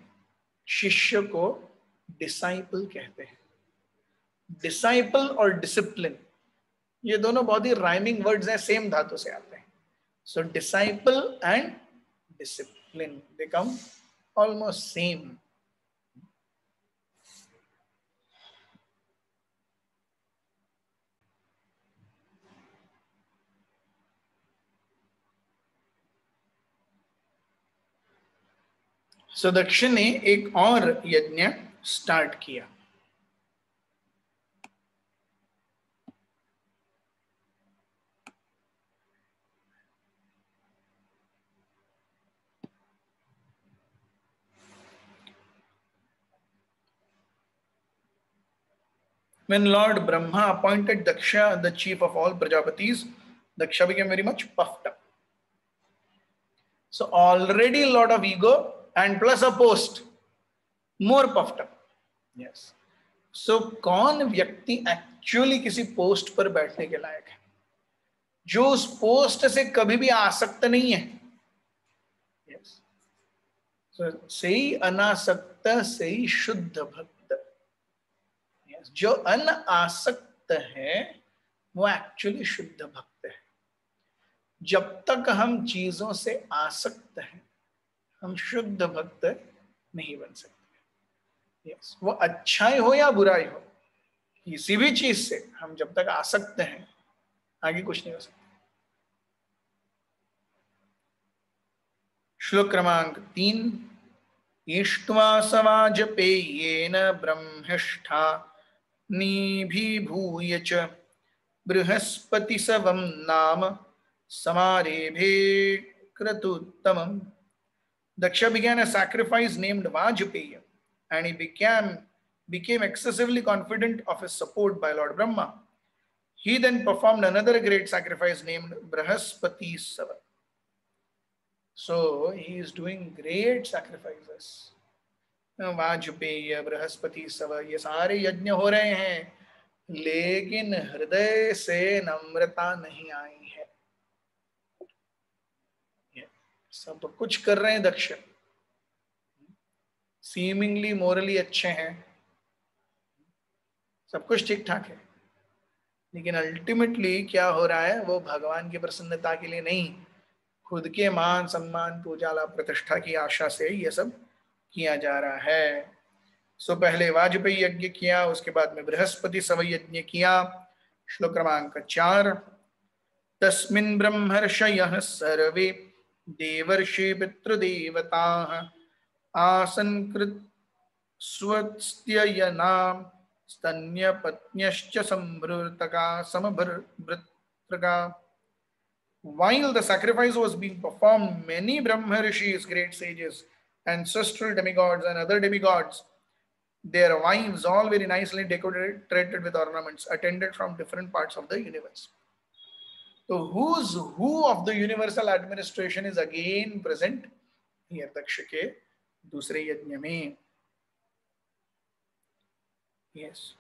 शिष्य को डिसाइपल कहते हैं. डिसाइपल और डिसिप्लिन ये दोनों बहुत ही राइमिंग वर्ड्स हैं, सेम धातु से आते हैं. So disciple and discipline they come almost same. So Daksha ने एक और यज्ञ स्टार्ट किया. When Lord Brahma appointed Daksha the chief of all Prajapatis, Daksha became very much puffed up. So already a lot of ego and plus a post, more puffed up. Yes. So कौन व्यक्ति actually किसी post पर बैठने के लायक है, जो उस post से कभी भी आसक्त नहीं है. Yes. So सही अनासक्त सही शुद्ध भक्त. Yes. जो अनासक्त है वो एक्चुअली शुद्ध भक्त है. जब तक हम चीजों से आसक्त हैं हम शुद्ध भक्त नहीं बन सकते. Yes. वो अच्छाई हो या बुराई हो, किसी भी चीज से हम जब तक आसक्त हैं आगे कुछ नहीं हो सकता. श्लोक क्रमांक 3. इष्ट्वा समाजपेयेन ब्रह्मिष्ठा निभिभूय च बृहस्पति सवं नाम समारेभे क्रतुत्तमम्. Daksha began a sacrifice named Vajpeya, and he became excessively confident of his support by Lord Brahma. He then performed another great sacrifice named Brahaspati Sava. So he is doing great sacrifices. Vajpeya, Brahaspati Sava, ये सारे यज्ञ हो रहे हैं लेकिन हृदय से नम्रता नहीं आई है. सब कुछ कर रहे हैं दक्ष, सीमिंगली मोरली अच्छे हैं, सब कुछ ठीक ठाक है, लेकिन अल्टीमेटली क्या हो रहा है, वो भगवान की प्रसन्नता के लिए नहीं, खुद के मान सम्मान पूजा लाभ प्रतिष्ठा की आशा से ये सब किया जा रहा है। सो पहले वाजपेयी यज्ञ किया, उसके बाद में बृहस्पति सवय यज्ञ किया। श्लोक क्रमांक 4। तस्मिन् ब्रह्मर्षयः सर्वे देवर्षि पितृदेवताः आसन् कृत्स्वस्त्ययनां स्तन्यपत्न्यश्च संभृतका समभृतृका। While the sacrifice was being performed, many Brahmarishis, great sages, ancestral demigods and other demigods, their wives, all very nicely decorated with ornaments, attended from different parts of the universe. So who's who of the universal administration is again present here, दक्ष के दूसरे यज्ञ में. Yes.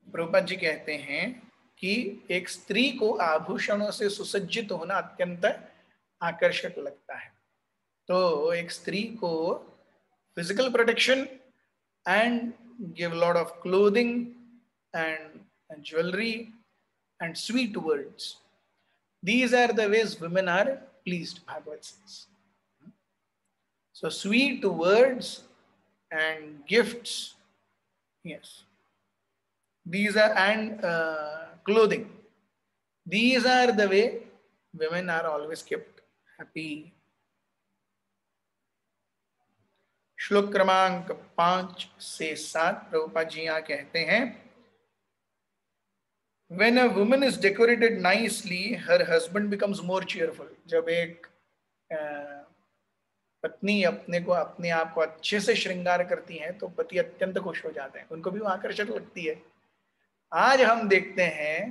Prabhupada ji कहते हैं कि एक स्त्री को आभूषणों से सुसज्जित होना अत्यंत आकर्षक लगता है. तो एक स्त्री को physical protection and give a lot of clothing and jewelry and sweet words. These are the ways women are pleased, Bhagavad says. So sweet words and gifts, yes. These are, and clothing. These are the way women are always kept happy. श्लोक क्रमांक 5 से 7 प्रभुपाद जी यहाँ कहते हैं, When a woman is decorated nicely, her husband becomes more cheerful. जब एक पत्नी अपने आप को अच्छे से श्रृंगार करती हैं तो पति अत्यंत खुश हो जाते हैं, उनको भी वो आकर्षक लगती है. आज हम देखते हैं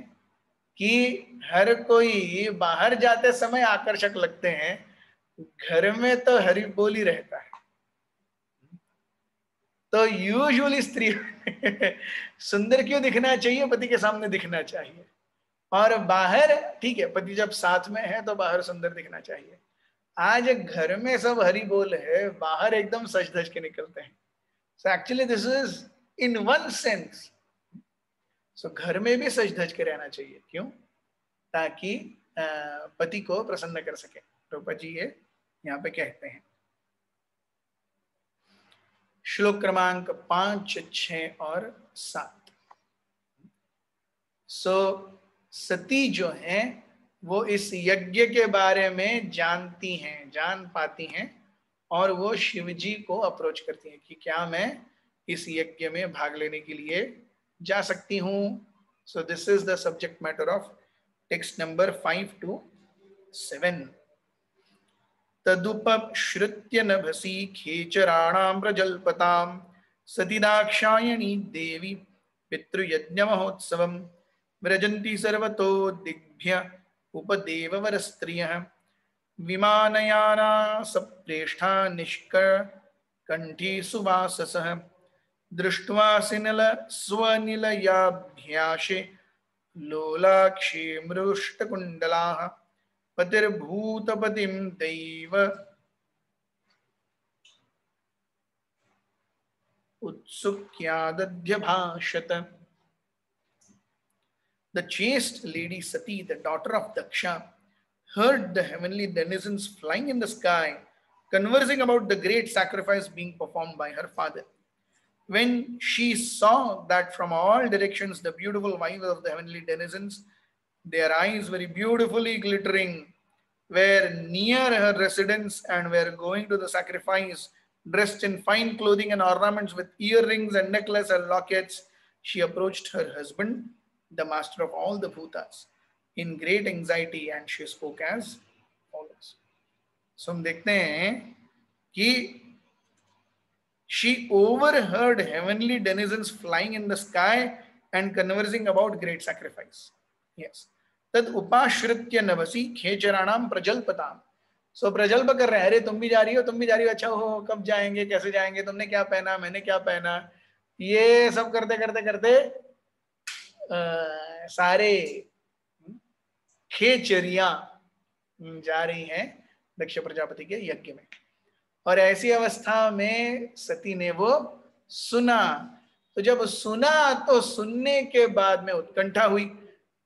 कि हर कोई बाहर जाते समय आकर्षक लगते हैं, घर में तो हरि बोल ही रहता है. तो यूजुअली स्त्री सुंदर क्यों दिखना चाहिए, पति के सामने दिखना चाहिए, और बाहर ठीक है, पति जब साथ में है तो बाहर सुंदर दिखना चाहिए. आज घर में सब हरि बोल है, बाहर एकदम सज धज के निकलते हैं. So actually this is in one sense. So घर में भी सज धज के रहना चाहिए. क्यों? ताकि पति को प्रसन्न कर सके. प्रभुपाद जी ये यहाँ पे कहते हैं. श्लोक क्रमांक 5, 6 और 7. सो सती जो है वो इस यज्ञ के बारे में जानती हैं, जान पाती हैं, और वो शिव जी को अप्रोच करती हैं कि क्या मैं इस यज्ञ में भाग लेने के लिए जा सकती हूँ. So this is the subject matter of text number 5 to 7. तदुपश्रुत्य नभसी खेचराणां प्रजल्पतां सती दाक्षायणी देवी पितृयज्ञ महोत्सवं व्रजन्ति सर्वतो दिग्भ्य उपदेववर स्त्रियः विमानयाना सप्रेष्ठा निष्कण्ठी सुवाससः दृष्ट्वा सिनल स्वनिलयाभ्याशे लोलाक्षी मृष्टकुण्डलाः पतिर्भूतपतिं दैव उत्सुक्यादध्यभाषत. The chaste lady Sati, the daughter of Daksha, heard the heavenly denizens flying in the sky, conversing about the great sacrifice being performed by her father. When she saw that from all directions the beautiful wives of the heavenly denizens, their eyes very beautifully glittering, were near her residence and were going to the sacrifice, dressed in fine clothing and ornaments with earrings and necklace and lockets, she approached her husband, the master of all the bhutas, in great anxiety, and she spoke as follows. So हम देखते हैं कि she overheard heavenly denizens flying in the sky and conversing about great sacrifice. Yes. तद उपाश्रित्य नभसी खेचराणाम प्रजल्पताम. सो प्रजल्प कर रहे हैं, अरे तुम भी जा रही हो, तुम भी जा रही हो, अच्छा हो, कब जाएंगे, कैसे जाएंगे, तुमने क्या पहना, मैंने क्या पहना, ये सब करते करते करते सारे खेचरिया जा रही हैं दक्ष प्रजापति के यज्ञ में। और ऐसी अवस्था में सती ने वो सुना। तो जब सुना तो सुनने के बाद में उत्कंठा हुई।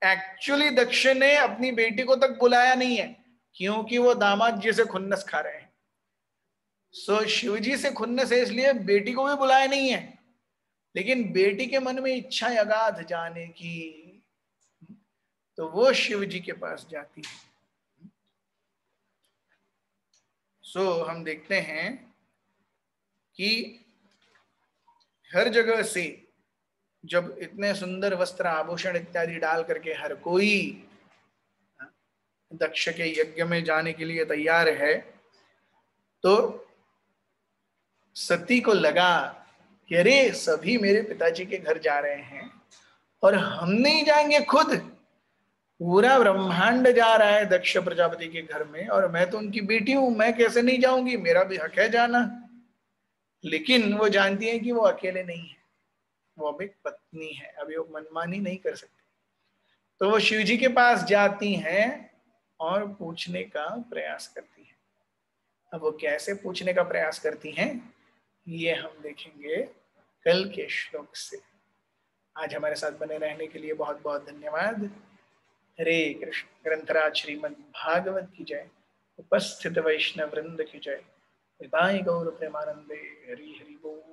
एक्चुअली दक्ष ने अपनी बेटी को तक बुलाया नहीं है, क्योंकि वो दामाद जी से खुन्नस खा रहे हैं। सो शिवजी से खुन्नस है, इसलिए बेटी को भी बुलाया नहीं है। लेकिन बेटी के मन में इच्छा अगाध जाने की, तो वो शिव जी के पास जाती है। सो हम देखते हैं कि हर जगह से जब इतने सुंदर वस्त्र आभूषण इत्यादि डाल करके हर कोई दक्ष के यज्ञ में जाने के लिए तैयार है, तो सती को लगा कि अरे सभी मेरे पिताजी के घर जा रहे हैं और हम नहीं जाएंगे खुद। पूरा ब्रह्मांड जा रहा है दक्ष प्रजापति के घर में, और मैं तो उनकी बेटी हूं, मैं कैसे नहीं जाऊंगी, मेरा भी हक है जाना। लेकिन वो जानती है कि वो अकेले नहीं है, वो अब एक पत्नी है, अभी वो मनमानी नहीं कर सकती। तो वो शिव जी के पास जाती हैं और पूछने का प्रयास करती हैं। अब वो कैसे पूछने का प्रयास करती हैं, ये हम देखेंगे कल के श्लोक से। आज हमारे साथ बने रहने के लिए बहुत बहुत धन्यवाद। हरे कृष्ण। ग्रंथराज श्रीमद् भागवत की जय। उपस्थित वैष्णव वृंद की जय। गौर प्रेमानंदे। हरि हरि बोल।